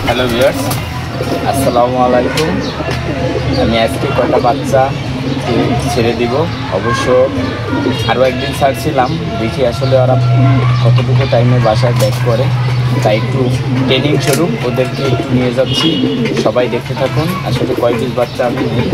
Hello viewers, আসসালামু আলাইকুম। আমি আজকে কয়টা বাচ্চা ছেড়ে দিব। অবশ্য আরও একদিন ছাড়ছিলাম, দেখি আসলে ওরা কতটুকু টাইমে বাসায় ব্যাক করে, তাই একটু ট্রেনিং স্বরূপ ওদেরকে একটু নিয়ে যাচ্ছি। সবাই দেখতে থাকুন আসলে কয় পিস বাচ্চা আমি নিই।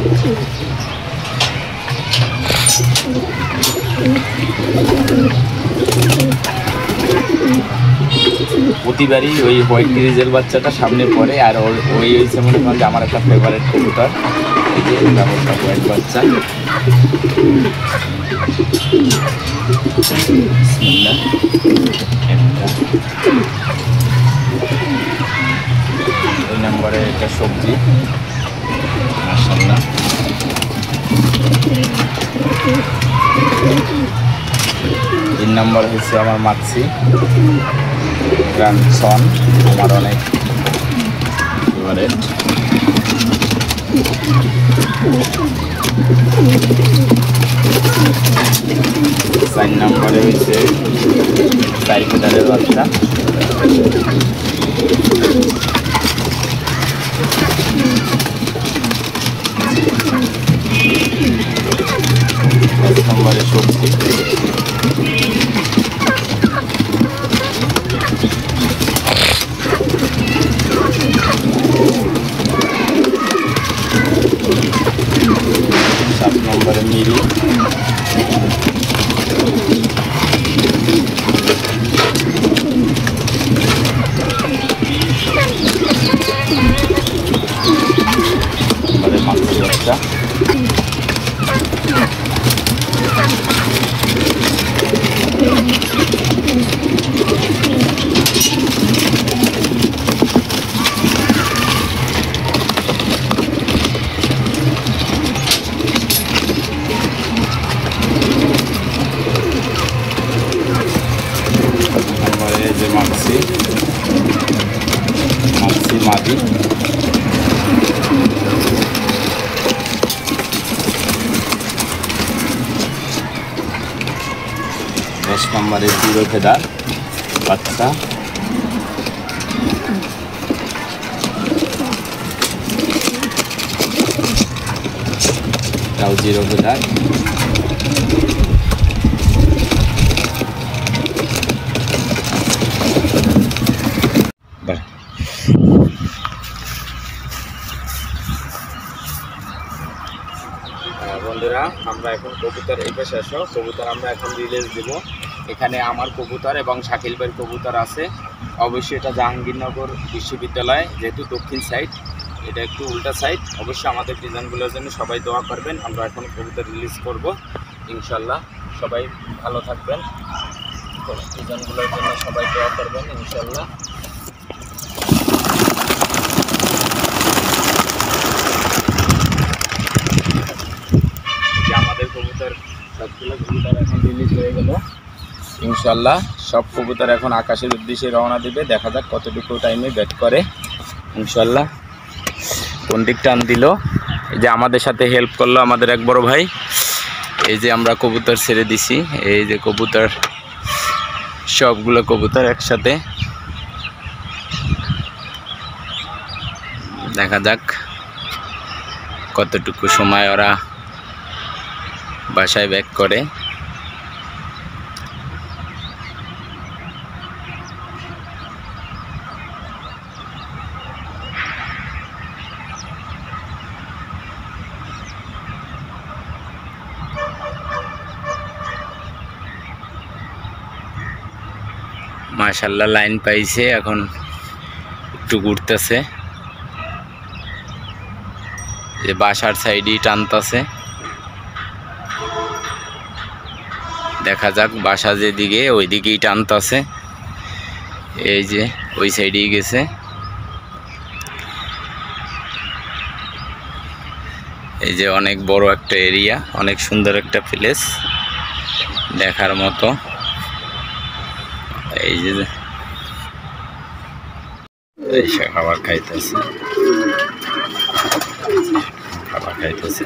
প্রতিবারই ওই হোয়াইট গ্রিজের বাচ্চাটা সামনে পড়ে, আর ওই হয়েছে মনে করেন যে আমার একটা ফেভারিট কবুতর। এই যে হোয়াইট বাচ্চা, ওই নম্বরে একটা সবজি, মাশাআল্লাহ। 3 নম্বর হচ্ছে আমার মাক্সি গ্র্যান্ডসন, আমার অনেক ফেভারিট। 4 নম্বরে হচ্ছে 4 ফেদারের বাচ্চা। 5 নম্বরে সবজি। 7 নম্বরে মিরি। 8 মাক্সি বাচ্চা। মাক্সি মাদি। 10 নম্বরে 0 ফেদার বাচ্চা। 0 ফেদার। বন্ধুরা, আমরা এখন কবুতর এই পাশে আসো। কবুতর আমরা এখন রিলিজ দেব। এখানে আমার কবুতর এবং শাকিল ভাইয়ের কবুতর আছে। অবশ্যই এটা জাহাঙ্গীরনগর বিশ্ববিদ্যালয়, যেহেতু দক্ষিণ সাইড, এটা একটু উল্টা সাইড। অবশ্যই আমাদের ডিজাইনগুলোর জন্য সবাই দোয়া করবেন। আমরা এখন কবুতর রিলিজ করব ইনশাল্লাহ। সবাই ভালো থাকবেন, ডিজাইনগুলোর জন্য সবাই দোয়া করবেন ইনশাল্লাহ। আমাদের কবুতর সবগুলো কবুতর এখন রিলিজ হয়ে গেল ইনশাল্লাহ। সব কবুতর এখন আকাশের উদ্দেশ্যে রওনা দিবে। দেখা যাক কতটুকু টাইমে ব্যাক করে ইনশাল্লাহ। কোন দিক টান দিল, এই যে আমাদের সাথে হেল্প করলো আমাদের এক বড় ভাই। এই যে আমরা কবুতর ছেড়ে দিছি, এই যে কবুতর, সবগুলো কবুতর একসাথে। দেখা যাক কতটুকু সময় ওরা বাসায় ব্যাক করে। মাশাআল্লাহ লাইন পাইছে, এখন একটু ঘুরতেছে, যে বাসার সাইডেই টানতেছে। দেখা যাক বাসা যেদিকে ওই দিকেই টানতেছে। এই যে ওই সাইডেই গেছে। এই যে অনেক বড় একটা এরিয়া, অনেক সুন্দর একটা প্লেস দেখার মতো। এই যে খাবার খাইতেছে, খাবার খাইতেছে।